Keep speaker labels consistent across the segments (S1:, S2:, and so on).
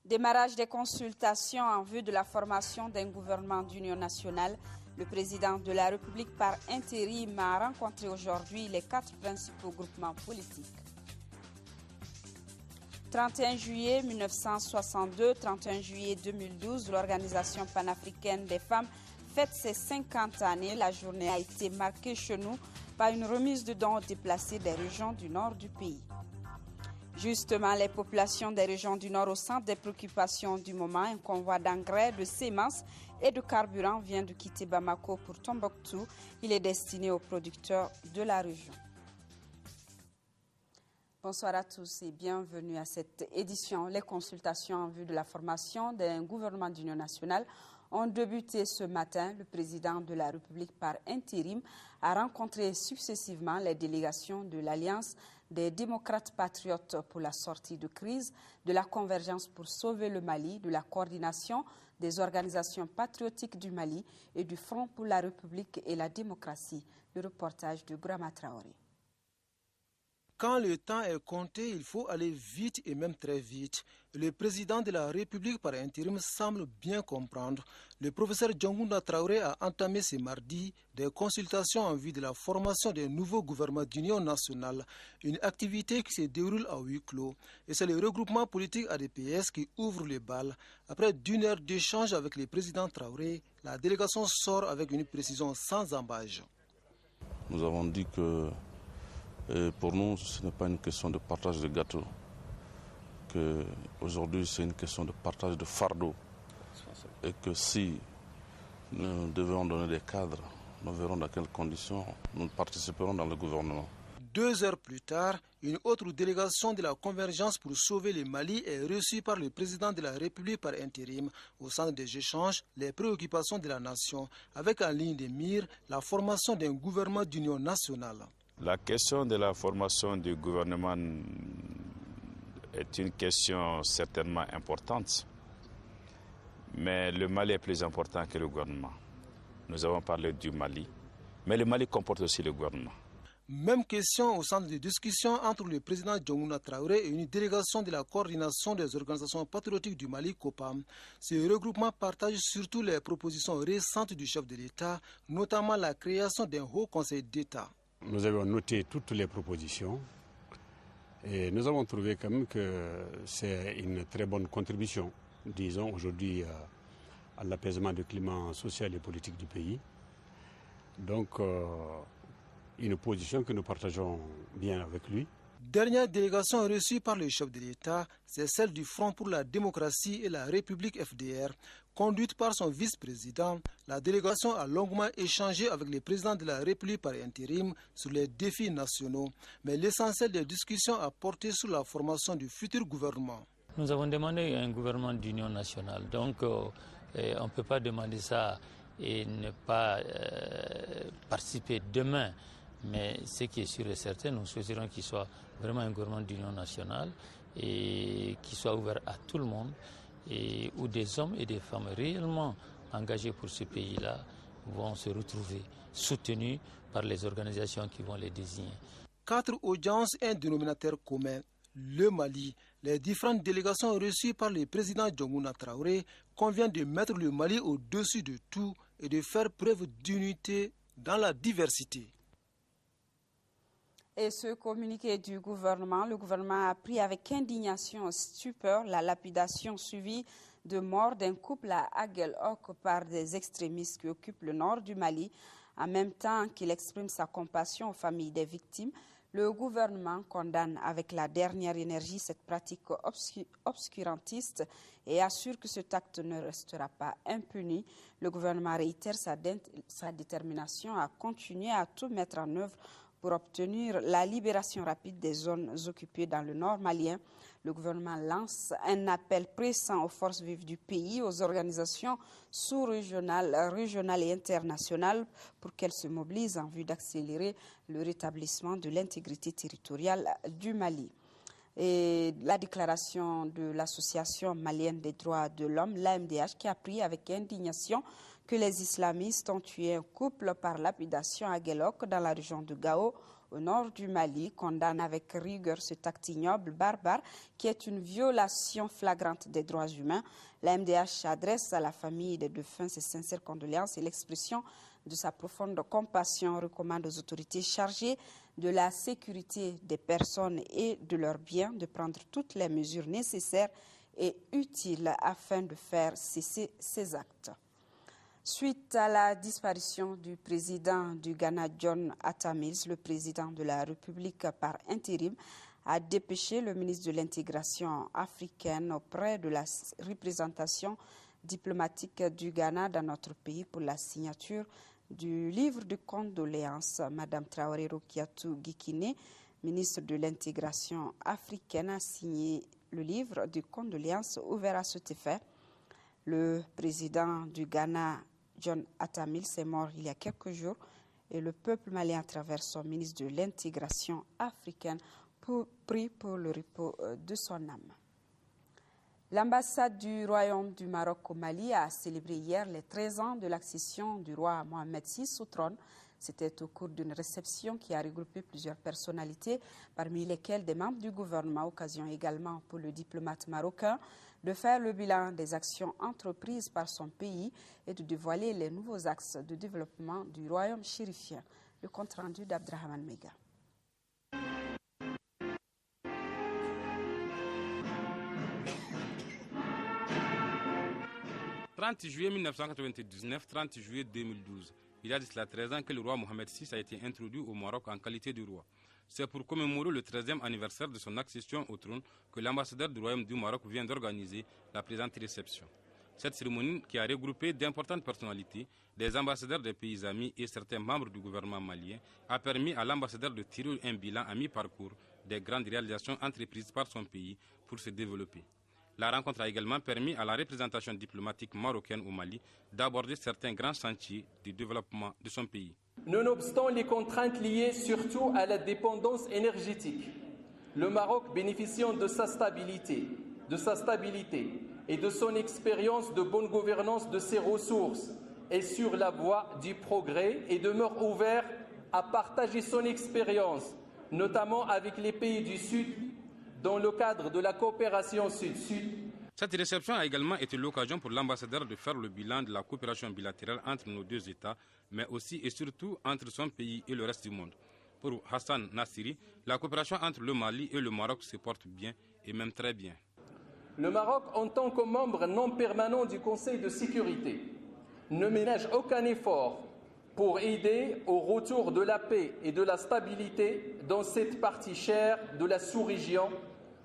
S1: Démarrage des consultations en vue de la formation d'un gouvernement d'union nationale. Le président de la République par intérim a rencontré aujourd'hui les 4 principaux groupements politiques. 31 juillet 1962, 31 juillet 2012, l'Organisation panafricaine des femmes fête ses 50 années. La journée a été marquée chez nous par une remise de dons déplacés des régions du nord du pays. Justement, les populations des régions du Nord au centre des préoccupations du moment, un convoi d'engrais, de semences et de carburant vient de quitter Bamako pour Tombouctou. Il est destiné aux producteurs de la région. Bonsoir à tous et bienvenue à cette édition. Les consultations en vue de la formation d'un gouvernement d'union nationale ont débuté ce matin. Le président de la République par intérim a rencontré successivement les délégations de l'Alliance des démocrates patriotes pour la sortie de crise, de la convergence pour sauver le Mali, de la coordination des organisations patriotiques du Mali et du Front pour la République et la démocratie. Le reportage de Brahma Traoré.
S2: Quand le temps est compté, il faut aller vite et même très vite. Le président de la République par intérim semble bien comprendre. Le professeur Djangounda Traoré a entamé ce mardi des consultations en vue de la formation d'un nouveau gouvernement d'union nationale, une activité qui se déroule à huis clos. Et c'est le regroupement politique ADPS qui ouvre les balles. Après d'une heure d'échange avec le président Traoré, la délégation sort avec une précision sans embâche.
S3: Nous avons dit que pour nous, ce n'est pas une question de partage de gâteau. Aujourd'hui, c'est une question de partage de fardeau. Et que si nous devons donner des cadres, nous verrons dans quelles conditions nous participerons dans le gouvernement.
S2: 2 heures plus tard, une autre délégation de la Convergence pour sauver le Mali est reçue par le président de la République par intérim. Au centre des échanges, les préoccupations de la nation, avec en ligne de mire la formation d'un gouvernement d'union nationale.
S4: La question de la formation du gouvernement est une question certainement importante, mais le Mali est plus important que le gouvernement. Nous avons parlé du Mali, mais le Mali comporte aussi le gouvernement.
S2: Même question au centre de discussion entre le président Djangounda Traoré et une délégation de la coordination des organisations patriotiques du Mali, COPAM. Ce regroupement partage surtout les propositions récentes du chef de l'État, notamment la création d'un haut conseil d'État.
S5: Nous avons noté toutes les propositions et nous avons trouvé quand même que c'est une très bonne contribution, disons, aujourd'hui à l'apaisement du climat social et politique du pays. Donc, une position que nous partageons bien avec lui.
S2: Dernière délégation reçue par le chef de l'État, c'est celle du Front pour la démocratie et la République FDR. Conduite par son vice-président, la délégation a longuement échangé avec le président de la République par intérim sur les défis nationaux. Mais l'essentiel des discussions a porté sur la formation du futur gouvernement.
S6: Nous avons demandé un gouvernement d'union nationale. Donc, on ne peut pas demander ça et ne pas participer demain. Mais ce qui est sûr et certain, nous souhaiterons qu'il soit vraiment un gouvernement d'union nationale et qui soit ouvert à tout le monde et où des hommes et des femmes réellement engagés pour ce pays-là vont se retrouver soutenus par les organisations qui vont les désigner.
S2: 4 audiences, un dénominateur commun. Le Mali, les différentes délégations reçues par le président Djangounda Traoré conviennent de mettre le Mali au-dessus de tout et de faire preuve d'unité dans la diversité.
S1: Et ce communiqué du gouvernement, le gouvernement a pris avec indignation et stupeur la lapidation suivie de mort d'un couple à Aguelhok par des extrémistes qui occupent le nord du Mali. En même temps qu'il exprime sa compassion aux familles des victimes, le gouvernement condamne avec la dernière énergie cette pratique obscurantiste et assure que cet acte ne restera pas impuni. Le gouvernement réitère sa détermination à continuer à tout mettre en œuvre pour obtenir la libération rapide des zones occupées dans le nord malien. Le gouvernement lance un appel pressant aux forces vives du pays, aux organisations sous-régionales, régionales et internationales pour qu'elles se mobilisent en vue d'accélérer le rétablissement de l'intégrité territoriale du Mali. Et la déclaration de l'Association malienne des droits de l'homme, l'AMDH, qui a pris avec indignation que les islamistes ont tué un couple par lapidation à Guelok dans la région de Gao, au nord du Mali, condamne avec rigueur cet acte ignoble, barbare, qui est une violation flagrante des droits humains. La MDH adresse à la famille des défunts ses sincères condoléances et l'expression de sa profonde compassion, recommande aux autorités chargées de la sécurité des personnes et de leurs biens de prendre toutes les mesures nécessaires et utiles afin de faire cesser ces actes. Suite à la disparition du président du Ghana, John Atta Mills, le président de la République par intérim a dépêché le ministre de l'Intégration africaine auprès de la représentation diplomatique du Ghana dans notre pays pour la signature du livre de condoléances. Madame Traoré Rokiatou Gikine, ministre de l'Intégration africaine, a signé le livre de condoléances ouvert à cet effet. Le président du Ghana, John Atta Mills, est mort il y a quelques jours et le peuple malien, à travers son ministre de l'Intégration africaine, prie pour le repos de son âme. L'ambassade du Royaume du Maroc au Mali a célébré hier les 13 ans de l'accession du roi Mohamed VI au trône. C'était au cours d'une réception qui a regroupé plusieurs personnalités, parmi lesquelles des membres du gouvernement, occasion également pour le diplomate marocain de faire le bilan des actions entreprises par son pays et de dévoiler les nouveaux axes de développement du royaume chérifien. Le compte-rendu d'Abdrahman Mega.
S7: « 30 juillet 1999, 30 juillet 2012. Il y a de cela 13 ans que le roi Mohamed VI a été introduit au Maroc en qualité de roi. C'est pour commémorer le 13e anniversaire de son accession au trône que l'ambassadeur du Royaume du Maroc vient d'organiser la présente réception. Cette cérémonie, qui a regroupé d'importantes personnalités, des ambassadeurs des pays amis et certains membres du gouvernement malien, a permis à l'ambassadeur de tirer un bilan à mi-parcours des grandes réalisations entreprises par son pays pour se développer. La rencontre a également permis à la représentation diplomatique marocaine au Mali d'aborder certains grands chantiers du développement de son pays.
S8: Nonobstant les contraintes liées surtout à la dépendance énergétique, le Maroc, bénéficiant de sa stabilité et de son expérience de bonne gouvernance de ses ressources, est sur la voie du progrès et demeure ouvert à partager son expérience, notamment avec les pays du Sud, dans le cadre de la coopération Sud-Sud.
S7: Cette réception a également été l'occasion pour l'ambassadeur de faire le bilan de la coopération bilatérale entre nos deux États, mais aussi et surtout entre son pays et le reste du monde. Pour Hassan Nassiri, la coopération entre le Mali et le Maroc se porte bien et même très bien.
S8: Le Maroc, en tant que membre non permanent du Conseil de sécurité, ne ménage aucun effort pour aider au retour de la paix et de la stabilité dans cette partie chère de la sous-région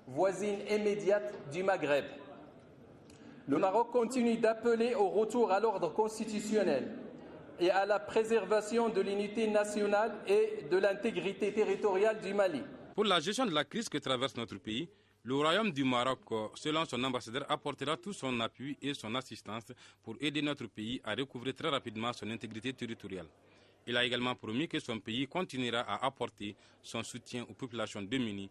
S8: voisine immédiate du Maghreb. Le Maroc continue d'appeler au retour à l'ordre constitutionnel et à la préservation de l'unité nationale et de l'intégrité territoriale du Mali.
S7: Pour la gestion de la crise que traverse notre pays, le Royaume du Maroc, selon son ambassadeur, apportera tout son appui et son assistance pour aider notre pays à recouvrer très rapidement son intégrité territoriale. Il a également promis que son pays continuera à apporter son soutien aux populations démunies.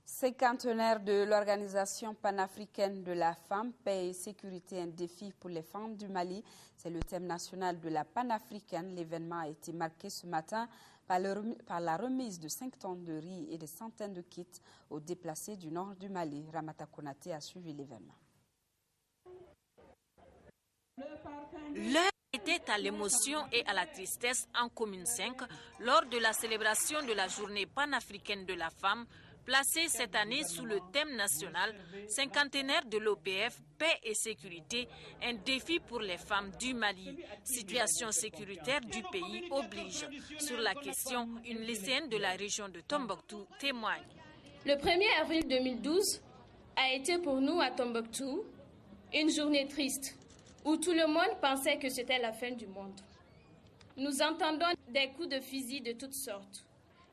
S1: Cinquantenaire de l'Organisation panafricaine de la femme, paix et sécurité, un défi pour les femmes du Mali. C'est le thème national de la panafricaine. L'événement a été marqué ce matin par la remise de 5 tonnes de riz et des centaines de kits aux déplacés du nord du Mali. Ramata Konaté a suivi l'événement.
S9: L'heure était à l'émotion et à la tristesse en Commune 5 lors de la célébration de la journée panafricaine de la femme, placée cette année sous le thème national cinquantenaire de l'OPF, paix et sécurité, un défi pour les femmes du Mali. Situation sécuritaire du pays oblige. Sur la question, une lycéenne de la région de Tombouctou témoigne.
S10: Le 1er avril 2012 a été pour nous à Tombouctou une journée triste où tout le monde pensait que c'était la fin du monde. Nous entendons des coups de fusil de toutes sortes.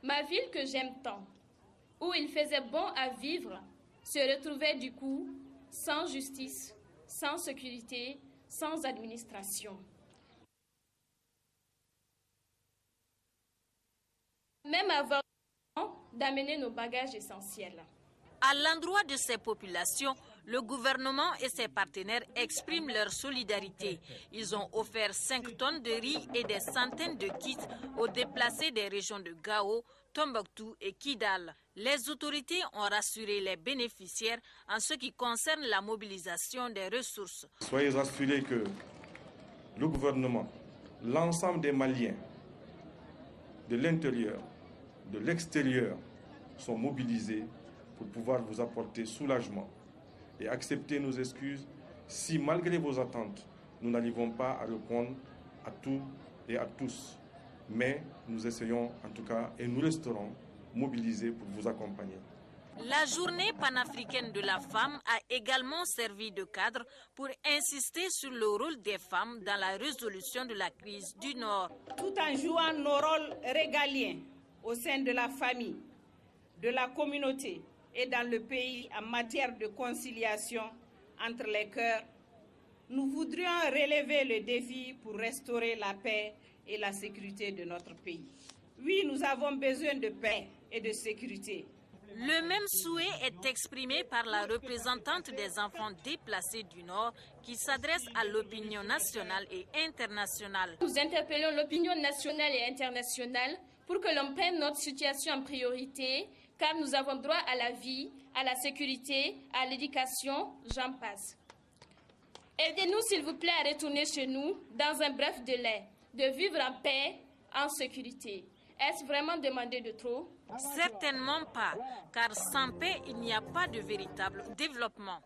S10: Ma ville que j'aime tant, où il faisait bon à vivre, se retrouvait du coup sans justice, sans sécurité, sans administration. Même avoir le temps d'amener nos bagages essentiels.
S9: À l'endroit de ces populations, Le gouvernement et ses partenaires expriment leur solidarité. Ils ont offert 5 tonnes de riz et des centaines de kits aux déplacés des régions de Gao, Tombouctou et Kidal. Les autorités ont rassuré les bénéficiaires en ce qui concerne la mobilisation des ressources.
S11: Soyez assurés que le gouvernement, l'ensemble des Maliens, de l'intérieur, de l'extérieur, sont mobilisés pour pouvoir vous apporter soulagement et accepter nos excuses si, malgré vos attentes, nous n'arrivons pas à répondre à tout et à tous. Mais nous essayons en tout cas et nous resterons mobilisés pour vous accompagner.
S9: La journée panafricaine de la femme a également servi de cadre pour insister sur le rôle des femmes dans la résolution de la crise du Nord.
S12: Tout en jouant nos rôles régaliens au sein de la famille, de la communauté et dans le pays en matière de conciliation entre les cœurs, nous voudrions relever le défi pour restaurer la paix et la sécurité de notre pays. Oui, nous avons besoin de paix et de sécurité.
S9: Le même souhait est exprimé par la représentante des enfants déplacés du Nord qui s'adresse à l'opinion nationale et internationale.
S10: Nous interpellons l'opinion nationale et internationale pour que l'on prenne notre situation en priorité, car nous avons droit à la vie, à la sécurité, à l'éducation, j'en passe. Aidez-nous s'il vous plaît à retourner chez nous dans un bref délai, de vivre en paix, en sécurité. Est-ce vraiment demander de trop?
S9: Certainement pas, car sans paix, il n'y a pas de véritable développement.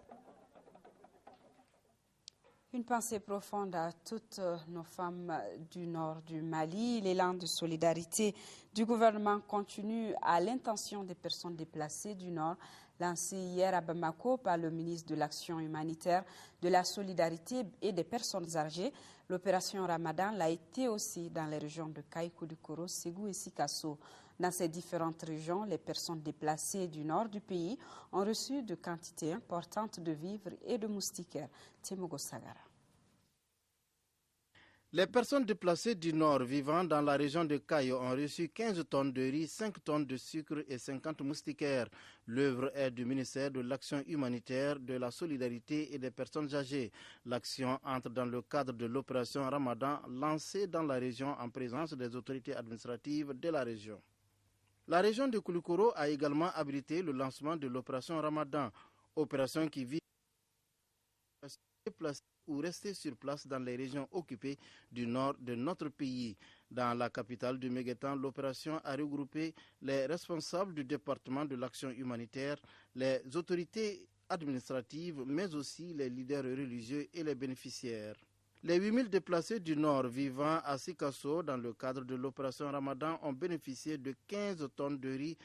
S1: Une pensée profonde à toutes nos femmes du nord du Mali. L'élan de solidarité du gouvernement continue à l'intention des personnes déplacées du nord, lancé hier à Bamako par le ministre de l'Action humanitaire, de la solidarité et des personnes âgées. L'opération Ramadan l'a été aussi dans les régions de Kaïkoudikoro, Ségou et Sikasso. Dans ces différentes régions, les personnes déplacées du nord du pays ont reçu de quantités importantes de vivres et de moustiquaires. Timogo Sagara.
S13: Les personnes déplacées du nord vivant dans la région de Kayo ont reçu 15 tonnes de riz, 5 tonnes de sucre et 50 moustiquaires. L'œuvre est du ministère de l'Action humanitaire, de la solidarité et des personnes âgées. L'action entre dans le cadre de l'opération Ramadan lancée dans la région en présence des autorités administratives de la région. La région de Koulikoro a également abrité le lancement de l'opération Ramadan, opération qui vise à se déplacer ou rester sur place dans les régions occupées du nord de notre pays. Dans la capitale du Méguétan, l'opération a regroupé les responsables du département de l'action humanitaire, les autorités administratives, mais aussi les leaders religieux et les bénéficiaires. Les 8000 déplacés du Nord vivant à Sikasso dans le cadre de l'opération Ramadan ont bénéficié de 15 tonnes de riz,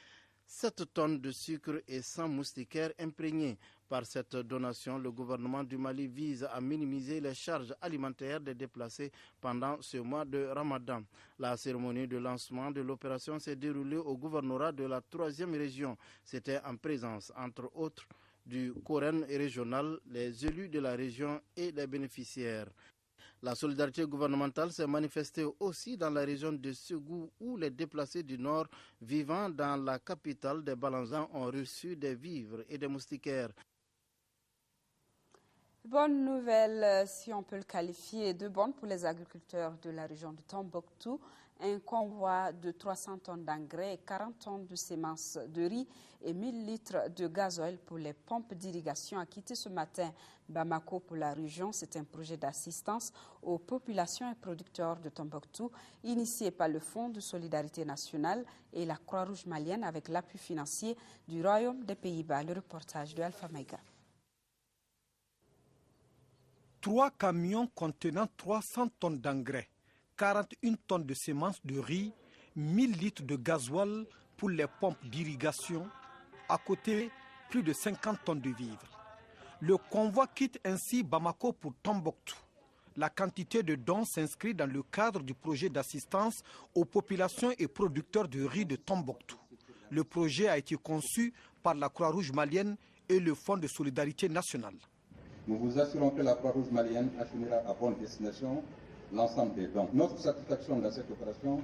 S13: 7 tonnes de sucre et 100 moustiquaires imprégnés. Par cette donation, le gouvernement du Mali vise à minimiser les charges alimentaires des déplacés pendant ce mois de Ramadan. La cérémonie de lancement de l'opération s'est déroulée au gouvernorat de la 3e région. C'était en présence, entre autres, du Coren régional, les élus de la région et les bénéficiaires. La solidarité gouvernementale s'est manifestée aussi dans la région de Ségou où les déplacés du Nord vivant dans la capitale des Balanzans ont reçu des vivres et des moustiquaires.
S1: Bonne nouvelle, si on peut le qualifier de bonne pour les agriculteurs de la région de Tombouctou. Un convoi de 300 tonnes d'engrais et 40 tonnes de semences de riz et 1000 litres de gasoil pour les pompes d'irrigation a quitté ce matin Bamako pour la région. C'est un projet d'assistance aux populations et producteurs de Tombouctou initié par le Fonds de solidarité nationale et la Croix-Rouge malienne avec l'appui financier du Royaume des Pays-Bas. Le reportage de Alpha Maïga.
S2: 3 camions contenant 300 tonnes d'engrais, 41 tonnes de semences de riz, 1000 litres de gasoil pour les pompes d'irrigation, à côté plus de 50 tonnes de vivres. Le convoi quitte ainsi Bamako pour Tombouctou. La quantité de dons s'inscrit dans le cadre du projet d'assistance aux populations et producteurs de riz de Tombouctou. Le projet a été conçu par la Croix-Rouge malienne et le Fonds de solidarité nationale.
S14: Nous vous assurons que la Croix-Rouge malienne acheminera à bonne destination l'ensemble des dons. Notre satisfaction dans cette opération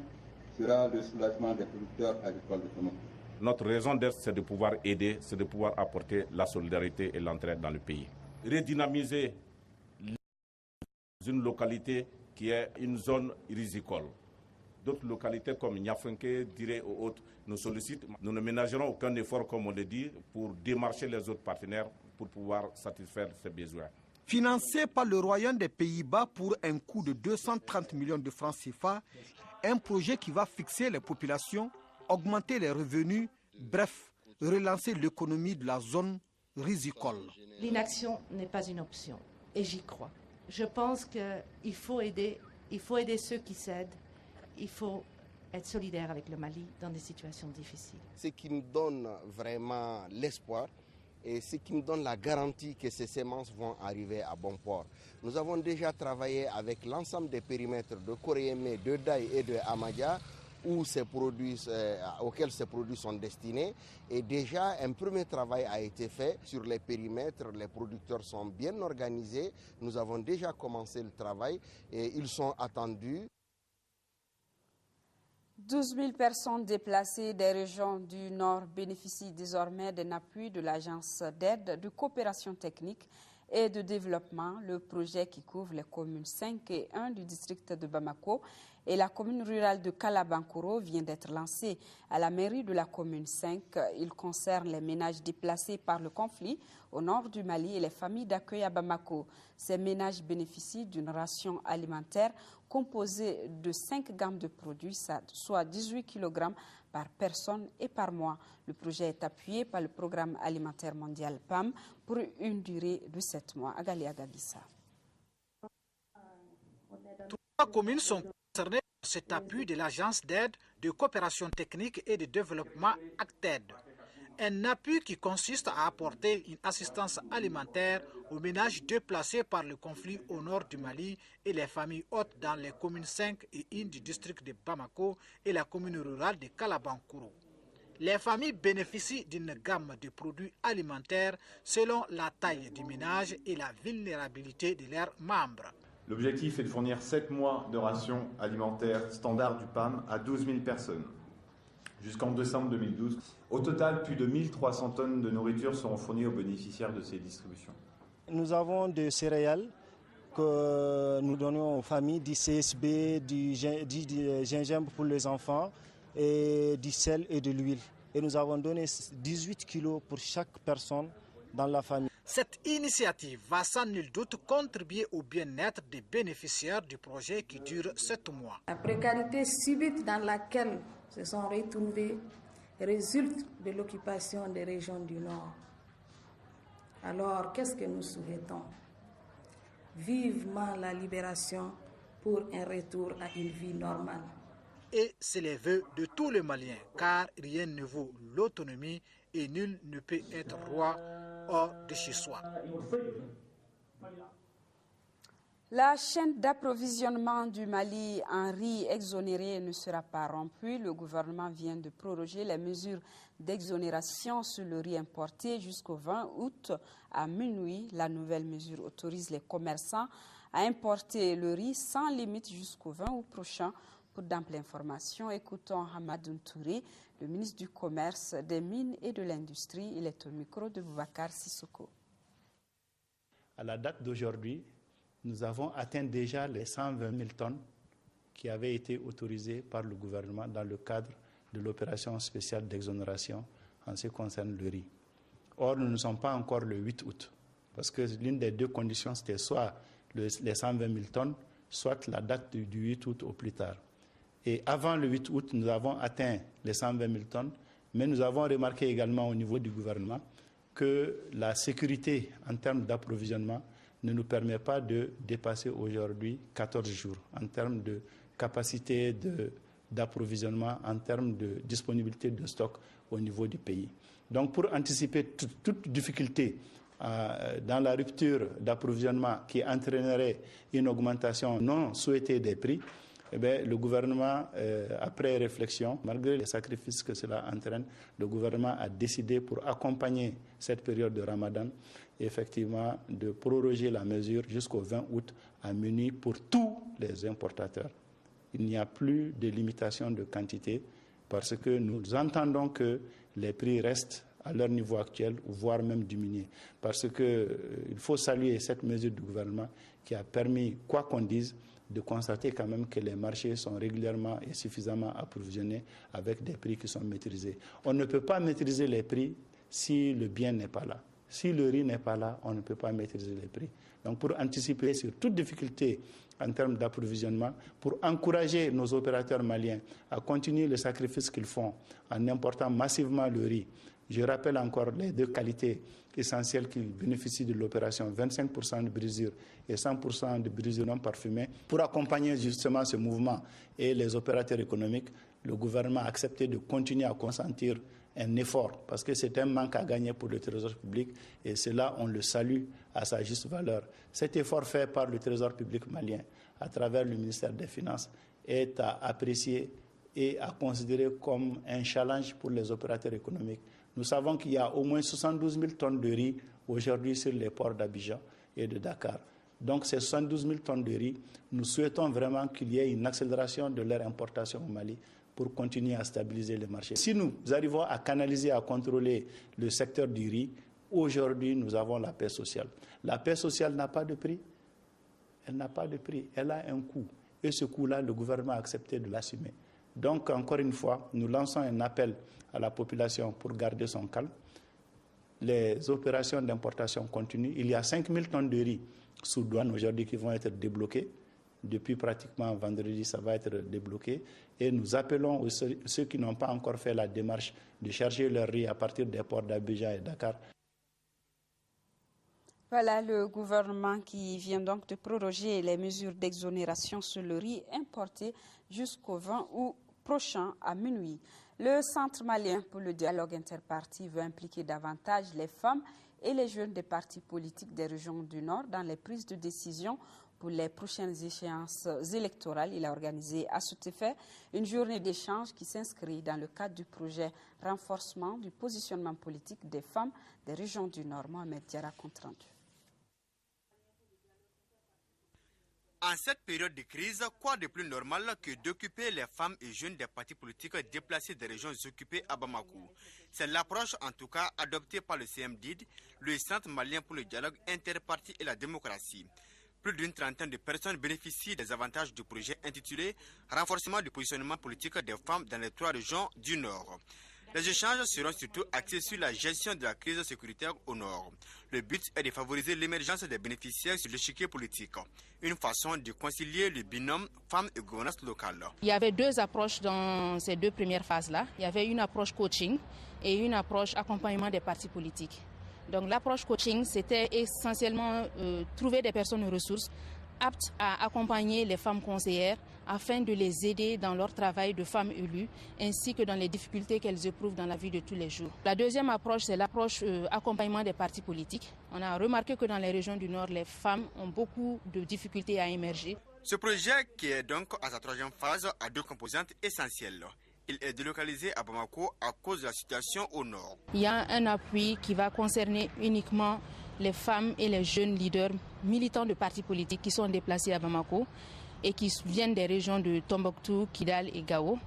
S14: sera le soulagement des producteurs agricoles de Tombouctou.
S15: Notre raison d'être, c'est de pouvoir aider, c'est de pouvoir apporter la solidarité et l'entraide dans le pays. Redynamiser une localité qui est une zone risicole. D'autres localités comme Niafenke, Diré ou autres nous sollicitent. Nous ne ménagerons aucun effort, comme on le dit, pour démarcher les autres partenaires pour pouvoir satisfaire ces besoins.
S2: Financé par le Royaume des Pays-Bas pour un coût de 230 millions de francs CFA, un projet qui va fixer les populations, augmenter les revenus, bref, relancer l'économie de la zone risicole.
S16: L'inaction n'est pas une option et j'y crois. Je pense qu'il faut aider ceux qui cèdent, il faut être solidaire avec le Mali dans des situations difficiles.
S17: Ce qui nous donne vraiment l'espoir et ce qui nous donne la garantie que ces semences vont arriver à bon port. Nous avons déjà travaillé avec l'ensemble des périmètres de Korémé, de Daï et de Amadia auxquels ces produits sont destinés. Et déjà, un premier travail a été fait sur les périmètres. Les producteurs sont bien organisés. Nous avons déjà commencé le travail et ils sont attendus.
S1: 12 000 personnes déplacées des régions du Nord bénéficient désormais d'un appui de l'Agence d'aide, de coopération technique et de développement, le projet qui couvre les communes 5 et 1 du district de Bamako et la commune rurale de Kalabankoro vient d'être lancé à la mairie de la commune 5. Il concerne les ménages déplacés par le conflit au nord du Mali et les familles d'accueil à Bamako. Ces ménages bénéficient d'une ration alimentaire composée de 5 gammes de produits, soit 18 kg par personne et par mois. Le projet est appuyé par le Programme alimentaire mondial PAM pour une durée de 7 mois. Agali Agabissa.
S18: 3 communes sont concernées par cet appui de l'Agence d'aide, de coopération technique et de développement ACTED. Un appui qui consiste à apporter une assistance alimentaire aux ménages déplacés par le conflit au nord du Mali et les familles hautes dans les communes 5 et 1 du district de Bamako et la commune rurale de Kalabankoro. Les familles bénéficient d'une gamme de produits alimentaires selon la taille du ménage et la vulnérabilité de leurs membres.
S19: L'objectif est de fournir 7 mois de rations alimentaires standard du PAM à 12 000 personnes jusqu'en décembre 2012. Au total, plus de 1300 tonnes de nourriture seront fournies aux bénéficiaires de ces distributions.
S20: Nous avons des céréales que nous donnons aux familles, du CSB, du gingembre pour les enfants, et du sel et de l'huile. Et nous avons donné 18 kilos pour chaque personne dans la famille.
S18: Cette initiative va sans nul doute contribuer au bien-être des bénéficiaires du projet qui dure 7 mois.
S21: La précarité subite dans laquelle se sont retrouvés résulte de l'occupation des régions du Nord. Alors, qu'est-ce que nous souhaitons? Vivement la libération pour un retour à une vie normale.
S18: Et c'est les vœux de tous les Maliens, car rien ne vaut l'autonomie et nul ne peut être roi hors de chez soi.
S1: La chaîne d'approvisionnement du Mali en riz exonéré ne sera pas rompue. Le gouvernement vient de proroger les mesures d'exonération sur le riz importé jusqu'au 20 août à minuit. La nouvelle mesure autorise les commerçants à importer le riz sans limite jusqu'au 20 août prochain. Pour d'amples informations, écoutons Hamadoun Touré, le ministre du Commerce, des Mines et de l'Industrie. Il est au micro de Boubacar Sissoko.
S22: À la date d'aujourd'hui, nous avons atteint déjà les 120 000 tonnes qui avaient été autorisées par le gouvernement dans le cadre de l'opération spéciale d'exonération en ce qui concerne le riz. Or, nous ne sommes pas encore le 8 août, parce que l'une des deux conditions, c'était soit les 120 000 tonnes, soit la date du 8 août au plus tard. Et avant le 8 août, nous avons atteint les 120 000 tonnes, mais nous avons remarqué également au niveau du gouvernement que la sécurité en termes d'approvisionnement ne nous permet pas de dépasser aujourd'hui 14 jours en termes de capacité d'approvisionnement, en termes de disponibilité de stock au niveau du pays. Donc pour anticiper toute difficulté dans la rupture d'approvisionnement qui entraînerait une augmentation non souhaitée des prix, eh bien, le gouvernement, après réflexion, malgré les sacrifices que cela entraîne, le gouvernement a décidé pour accompagner cette période de Ramadan, effectivement, de proroger la mesure jusqu'au 20 août à minuit pour tous les importateurs. Il n'y a plus de limitation de quantité parce que nous entendons que les prix restent à leur niveau actuel, voire même diminuer. Parce qu'il faut saluer cette mesure du gouvernement qui a permis, quoi qu'on dise, de constater quand même que les marchés sont régulièrement et suffisamment approvisionnés avec des prix qui sont maîtrisés. On ne peut pas maîtriser les prix si le bien n'est pas là. Si le riz n'est pas là, on ne peut pas maîtriser les prix. Donc pour anticiper sur toute difficulté en termes d'approvisionnement, pour encourager nos opérateurs maliens à continuer le sacrifice qu'ils font en important massivement le riz, je rappelle encore les deux qualités essentielles qui bénéficient de l'opération, 25% de brisure et 100% de brisure non parfumée. Pour accompagner justement ce mouvement et les opérateurs économiques, le gouvernement a accepté de continuer à consentir un effort, parce que c'est un manque à gagner pour le Trésor public, et cela, on le salue à sa juste valeur. Cet effort fait par le Trésor public malien, à travers le ministère des Finances, est à apprécier et à considérer comme un challenge pour les opérateurs économiques. Nous savons qu'il y a au moins 72 000 tonnes de riz aujourd'hui sur les ports d'Abidjan et de Dakar. Donc ces 72 000 tonnes de riz, nous souhaitons vraiment qu'il y ait une accélération de leur importation au Mali pour continuer à stabiliser les marchés. Si nous arrivons à canaliser, à contrôler le secteur du riz, aujourd'hui nous avons la paix sociale. La paix sociale n'a pas de prix. Elle n'a pas de prix. Elle a un coût. Et ce coût-là, le gouvernement a accepté de l'assumer. Donc, encore une fois, nous lançons un appel à la population pour garder son calme. Les opérations d'importation continuent. Il y a 5 000 tonnes de riz sous douane aujourd'hui qui vont être débloquées. Depuis pratiquement vendredi, ça va être débloqué. Et nous appelons ceux qui n'ont pas encore fait la démarche de charger leur riz à partir des ports d'Abidjan et Dakar.
S1: Voilà le gouvernement qui vient donc de proroger les mesures d'exonération sur le riz importé jusqu'au 20 août prochain à minuit. Le Centre malien pour le dialogue interparti veut impliquer davantage les femmes et les jeunes des partis politiques des régions du Nord dans les prises de décision pour les prochaines échéances électorales. Il a organisé à cet effet une journée d'échange qui s'inscrit dans le cadre du projet renforcement du positionnement politique des femmes des régions du Nord. Mohamed Diarra, compte rendu.
S3: En cette période de crise, quoi de plus normal que d'occuper les femmes et jeunes des partis politiques déplacés des régions occupées à Bamako. C'est l'approche en tout cas adoptée par le CMDID, le Centre malien pour le dialogue interparti et la démocratie. Plus d'une trentaine de personnes bénéficient des avantages du projet intitulé « Renforcement du positionnement politique des femmes dans les 3 régions du Nord ». Les échanges seront surtout axés sur la gestion de la crise sécuritaire au Nord. Le but est de favoriser l'émergence des bénéficiaires sur l'échiquier politique. Une façon de concilier le binôme femmes et gouvernance locale.
S4: Il y avait 2 approches dans ces 2 premières phases-là. Il y avait une approche coaching et une approche accompagnement des partis politiques. Donc l'approche coaching, c'était essentiellement trouver des personnes ressources aptes à accompagner les femmes conseillères afin de les aider dans leur travail de femmes élues ainsi que dans les difficultés qu'elles éprouvent dans la vie de tous les jours. La deuxième approche, c'est l'approche accompagnement des partis politiques. On a remarqué que dans les régions du Nord, les femmes ont beaucoup de difficultés à émerger.
S3: Ce projet, qui est donc à sa 3e phase, a 2 composantes essentielles. Il est délocalisé à Bamako à cause de la situation au Nord.
S4: Il y a un appui qui va concerner uniquement les femmes et les jeunes leaders militants de partis politiques qui sont déplacés à Bamako et qui viennent des régions de Tombouctou, Kidal et Gao.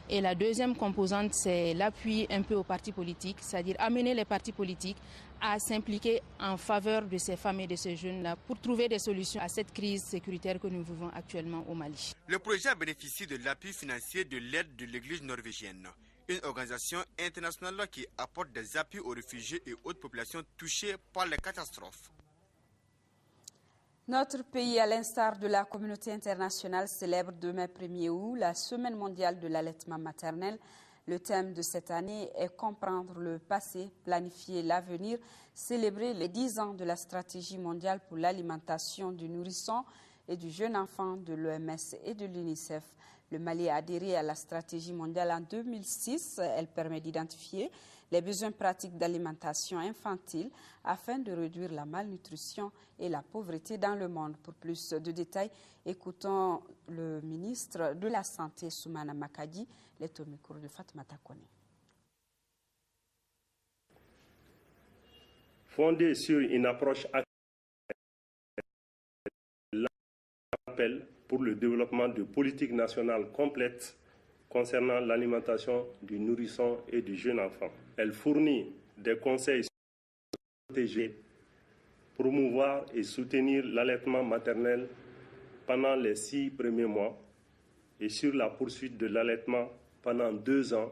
S4: Et la deuxième composante, c'est l'appui un peu aux partis politiques, c'est-à-dire amener les partis politiques à s'impliquer en faveur de ces femmes et de ces jeunes-là pour trouver des solutions à cette crise sécuritaire que nous vivons actuellement au Mali.
S3: Le projet bénéficie de l'appui financier de l'aide de l'Église norvégienne, une organisation internationale qui apporte des appuis aux réfugiés et autres populations touchées par les catastrophes.
S1: Notre pays, à l'instar de la communauté internationale, célèbre demain 1er août la Semaine mondiale de l'allaitement maternel. Le thème de cette année est comprendre le passé, planifier l'avenir, célébrer les 10 ans de la stratégie mondiale pour l'alimentation du nourrisson et du jeune enfant de l'OMS et de l'UNICEF. Le Mali a adhéré à la stratégie mondiale en 2006. Elle permet d'identifier les besoins pratiques d'alimentation infantile afin de réduire la malnutrition et la pauvreté dans le monde. Pour plus de détails, écoutons le ministre de la Santé, Soumana Makadi, les au micro de Fatmata Kone.
S23: Fondé sur une approche l'appel pour le développement de politiques nationales complètes concernant l'alimentation du nourrisson et du jeune enfant. Elle fournit des conseils protégés, promouvoir et soutenir l'allaitement maternel pendant les 6 premiers mois et sur la poursuite de l'allaitement pendant 2 ans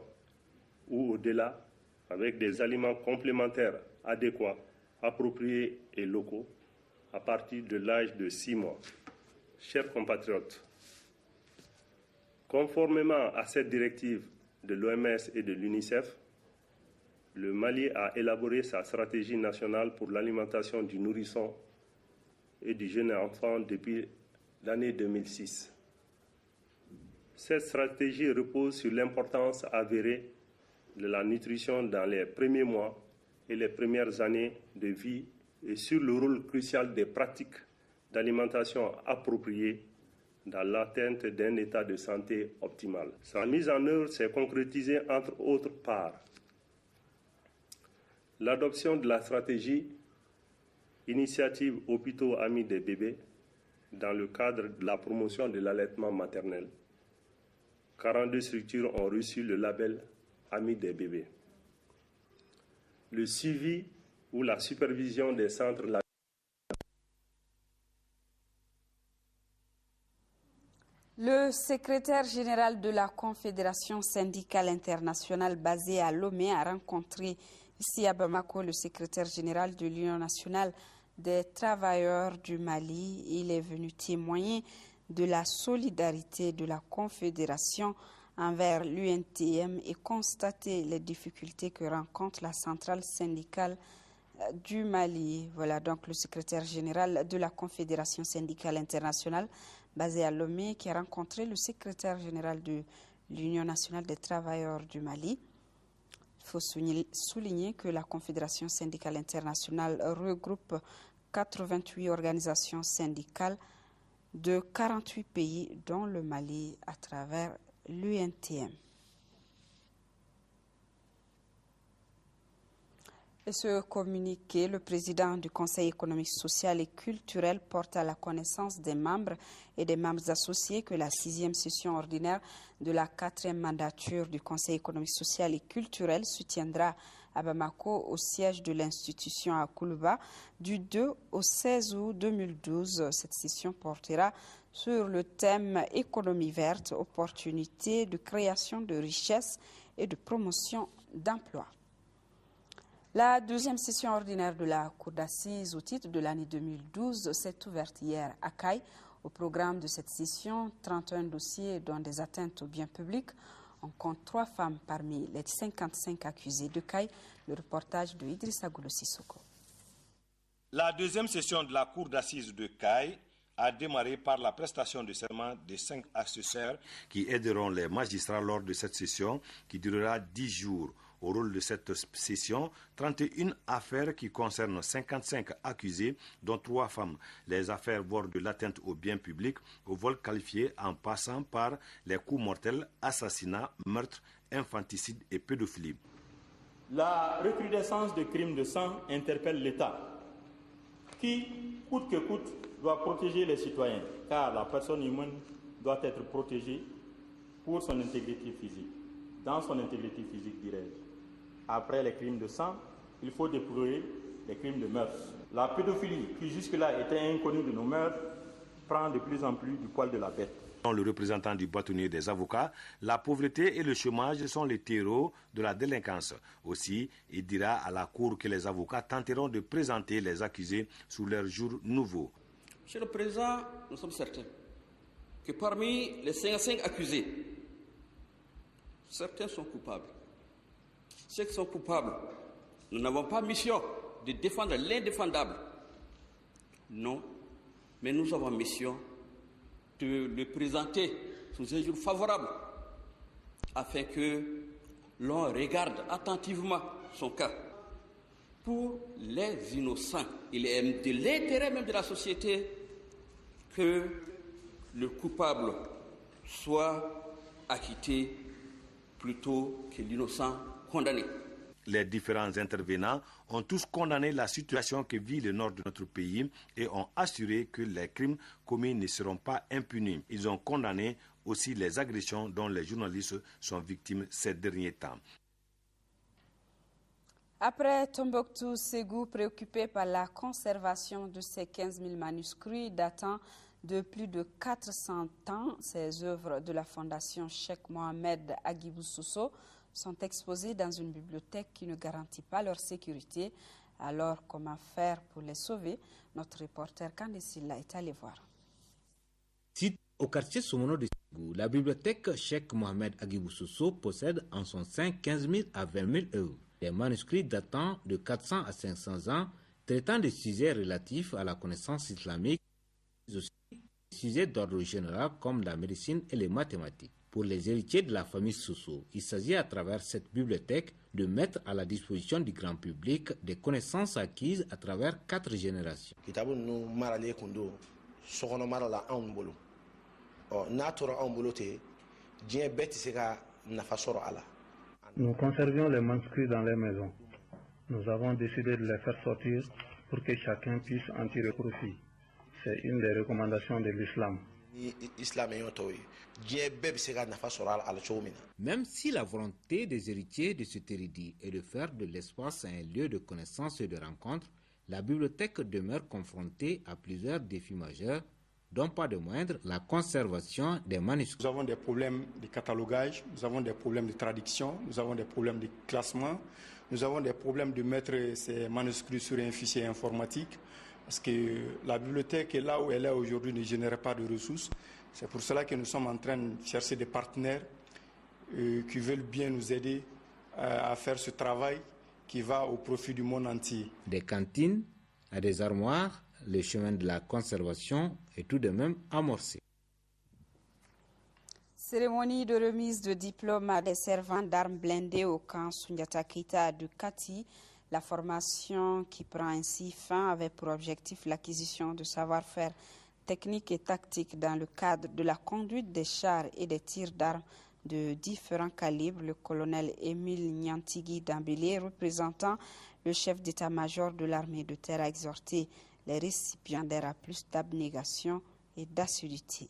S23: ou au-delà avec des aliments complémentaires adéquats, appropriés et locaux à partir de l'âge de 6 mois. Chers compatriotes, conformément à cette directive de l'OMS et de l'UNICEF, le Mali a élaboré sa stratégie nationale pour l'alimentation du nourrisson et du jeune enfant depuis l'année 2006. Cette stratégie repose sur l'importance avérée de la nutrition dans les premiers mois et les premières années de vie et sur le rôle crucial des pratiques d'alimentation appropriées dans l'atteinte d'un état de santé optimal. Sa mise en œuvre s'est concrétisée entre autres par l'adoption de la stratégie Initiative Hôpitaux Amis des bébés dans le cadre de la promotion de l'allaitement maternel. 42 structures ont reçu le label Amis des bébés. Le suivi ou la supervision des centres.
S1: Le secrétaire général de la Confédération syndicale internationale basée à Lomé a rencontré ici à Bamako le secrétaire général de l'Union nationale des travailleurs du Mali. Il est venu témoigner de la solidarité de la Confédération envers l'UNTM et constater les difficultés que rencontre la centrale syndicale du Mali. Voilà donc le secrétaire général de la Confédération syndicale internationale basée à Lomé qui a rencontré le secrétaire général de l'Union nationale des travailleurs du Mali. Il faut souligner que la Confédération syndicale internationale regroupe 88 organisations syndicales de 48 pays, dont le Mali, à travers l'UNTM. Et ce communiqué, le président du Conseil économique, social et culturel porte à la connaissance des membres et des membres associés que la 6e session ordinaire de la 4e mandature du Conseil économique, social et culturel se tiendra à Bamako au siège de l'institution à Koulouba du 2 au 16 août 2012. Cette session portera sur le thème économie verte, opportunités de création de richesses et de promotion d'emplois. La 2e session ordinaire de la Cour d'assises au titre de l'année 2012 s'est ouverte hier à Caille. Au programme de cette session, 31 dossiers dont des atteintes aux biens publics. On compte 3 femmes parmi les 55 accusés de Caille. Le reportage de Idrissa Goulo Sissoko.
S5: La 2e session de la Cour d'assises de Caille a démarré par la prestation de serment des 5 assesseurs qui aideront les magistrats lors de cette session qui durera 10 jours. Au rôle de cette session, 31 affaires qui concernent 55 accusés, dont 3 femmes. Les affaires vont de l'atteinte aux biens publics, au vol qualifié en passant par les coups mortels, assassinats, meurtres, infanticides et pédophilie.
S6: La recrudescence de crimes de sang interpelle l'État, qui, coûte que coûte, doit protéger les citoyens, car la personne humaine doit être protégée pour son intégrité physique. Dans son intégrité physique, dirais-je. Après les crimes de sang, il faut déplorer les crimes de meurtre. La pédophilie, qui jusque-là était inconnue de nos mœurs, prend de plus en plus du poil de la bête.
S5: Selon le représentant du bâtonnier des avocats, la pauvreté et le chômage sont les terreaux de la délinquance. Aussi, il dira à la Cour que les avocats tenteront de présenter les accusés sous leur jour nouveau.
S8: Monsieur le Président, nous sommes certains que parmi les 55 accusés, certains sont coupables. Ceux qui sont coupables, nous n'avons pas mission de défendre l'indéfendable. Non, mais nous avons mission de le présenter sous un jour favorable afin que l'on regarde attentivement son cas. Pour les innocents, il est de l'intérêt même de la société que le coupable soit acquitté plutôt que l'innocent condamné.
S5: Les différents intervenants ont tous condamné la situation que vit le nord de notre pays et ont assuré que les crimes commis ne seront pas impunis. Ils ont condamné aussi les agressions dont les journalistes sont victimes ces derniers temps.
S1: Après Tombouctou, Ségou, préoccupé par la conservation de ces 15 000 manuscrits datant de plus de 400 ans, ces œuvres de la Fondation Cheikh Mohamed Agibou Sosso sont exposées dans une bibliothèque qui ne garantit pas leur sécurité. Alors, comment faire pour les sauver? Notre reporter Kandesila est allé voir.
S7: Site au quartier Somono de Ségou, la bibliothèque Cheikh Mohamed Agibou Sosso possède en son sein 15 000 à 20 000 œuvres. Des manuscrits datant de 400 à 500 ans, traitant des sujets relatifs à la connaissance islamique, mais aussi des sujets d'ordre général comme la médecine et les mathématiques. Pour les héritiers de la famille Sosso, il s'agit à travers cette bibliothèque de mettre à la disposition du grand public des connaissances acquises à travers 4 générations.
S11: Nous conservions les manuscrits dans les maisons. Nous avons décidé de les faire sortir pour que chacun puisse en tirer profit. C'est une des recommandations de l'islam.
S7: Même si la volonté des héritiers de cet érudit est de faire de l'espace un lieu de connaissance et de rencontre, la bibliothèque demeure confrontée à plusieurs défis majeurs, dont pas de moindre la conservation des manuscrits.
S12: Nous avons des problèmes de catalogage, nous avons des problèmes de traduction, nous avons des problèmes de classement, nous avons des problèmes de mettre ces manuscrits sur un fichier informatique, parce que la bibliothèque est là où elle est aujourd'hui ne génère pas de ressources. C'est pour cela que nous sommes en train de chercher des partenaires qui veulent bien nous aider à faire ce travail qui va au profit du monde entier.
S7: Des cantines à des armoires, le chemin de la conservation est tout de même amorcé.
S1: Cérémonie de remise de diplôme à des servants d'armes blindées au camp Sundiata Keita de Kati. La formation qui prend ainsi fin avait pour objectif l'acquisition de savoir-faire technique et tactique dans le cadre de la conduite des chars et des tirs d'armes de différents calibres. Le colonel Émile Nyantigui Dambélé, représentant le chef d'état-major de l'armée de terre, a exhorté les récipiendaires à plus d'abnégation et d'assiduité.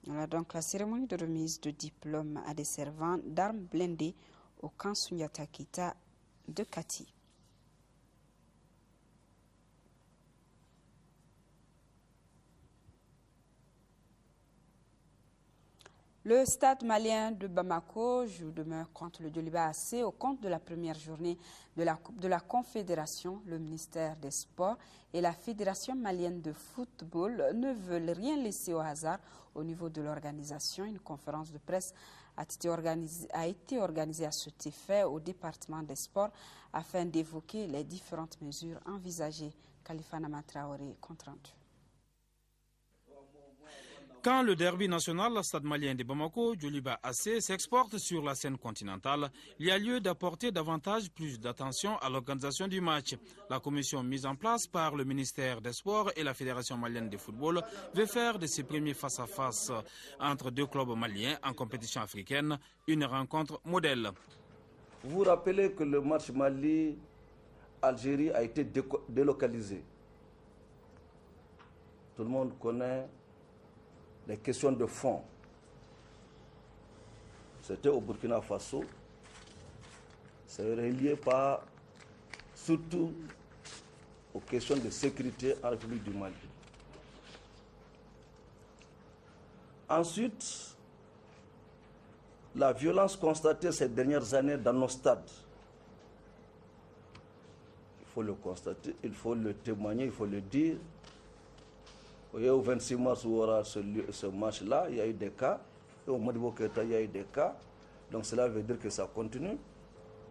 S1: Voilà donc la cérémonie de remise de diplôme à des servants d'armes blindées au camp Sundiata Keita de Kati. Le stade malien de Bamako joue demain contre le Djoliba AC au compte de la première journée de la Coupe de la Confédération. Le ministère des Sports et la Fédération malienne de football ne veulent rien laisser au hasard au niveau de l'organisation. Une conférence de presse a été organisée à cet effet au département des sports afin d'évoquer les différentes mesures envisagées. Khalifa Namatraoré, compte rendu.
S24: Quand le derby national, le stade malien de Bamako, Djoliba AC, s'exporte sur la scène continentale, il y a lieu d'apporter plus d'attention à l'organisation du match. La commission mise en place par le ministère des Sports et la Fédération malienne de football veut faire de ces premiers face-à-face entre deux clubs maliens en compétition africaine une rencontre modèle.
S25: Vous vous rappelez que le match Mali-Algérie a été délocalisé. Tout le monde connaît les questions de fond. C'était au Burkina Faso. C'est relié par surtout aux questions de sécurité en République du Mali. Ensuite, la violence constatée ces dernières années dans nos stades. Il faut le constater, il faut le témoigner, il faut le dire. Vous voyez, au 26 mars, où aura ce match-là, il y a eu des cas. Et au Modibo Keita, il y a eu des cas. Donc cela veut dire que ça continue.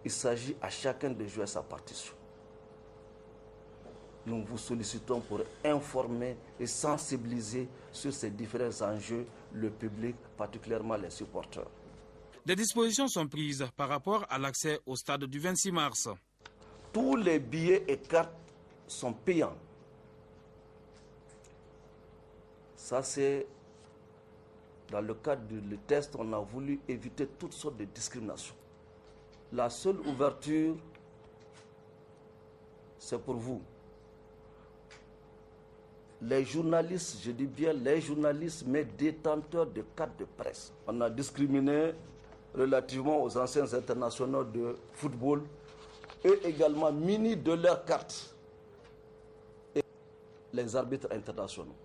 S25: Il s'agit à chacun de jouer sa partition. Nous vous sollicitons pour informer et sensibiliser sur ces différents enjeux le public, particulièrement les supporters.
S24: Des dispositions sont prises par rapport à l'accès au stade du 26 mars.
S25: Tous les billets et cartes sont payants. Ça, c'est dans le cadre du test, on a voulu éviter toutes sortes de discriminations. La seule ouverture, c'est pour vous. les journalistes, je dis bien les journalistes, mais détenteurs de cartes de presse. On a discriminé relativement aux anciens internationaux de football, eux également munis de leurs cartes, et les arbitres internationaux.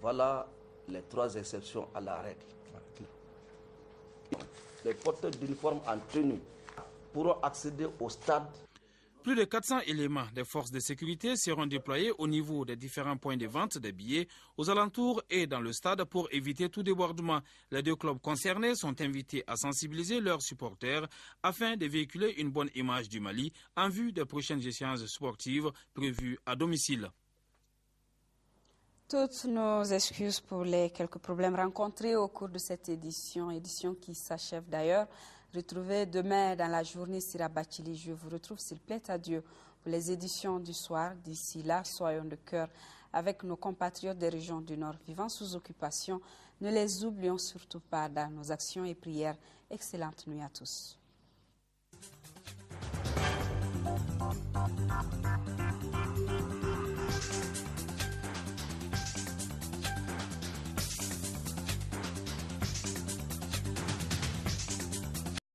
S25: Voilà les 3 exceptions à la règle. Les porteurs d'uniforme en tenue pourront accéder au stade.
S24: Plus de 400 éléments des forces de sécurité seront déployés au niveau des différents points de vente des billets, aux alentours et dans le stade pour éviter tout débordement. Les 2 clubs concernés sont invités à sensibiliser leurs supporters afin de véhiculer une bonne image du Mali en vue des prochaines échéances sportives prévues à domicile.
S1: Toutes nos excuses pour les quelques problèmes rencontrés au cours de cette édition qui s'achève d'ailleurs. Retrouvez demain dans la journée Sira Bachili. Je vous retrouve s'il plaît à Dieu pour les éditions du soir. D'ici là, soyons de cœur avec nos compatriotes des régions du Nord vivant sous occupation. Ne les oublions surtout pas dans nos actions et prières. Excellente nuit à tous.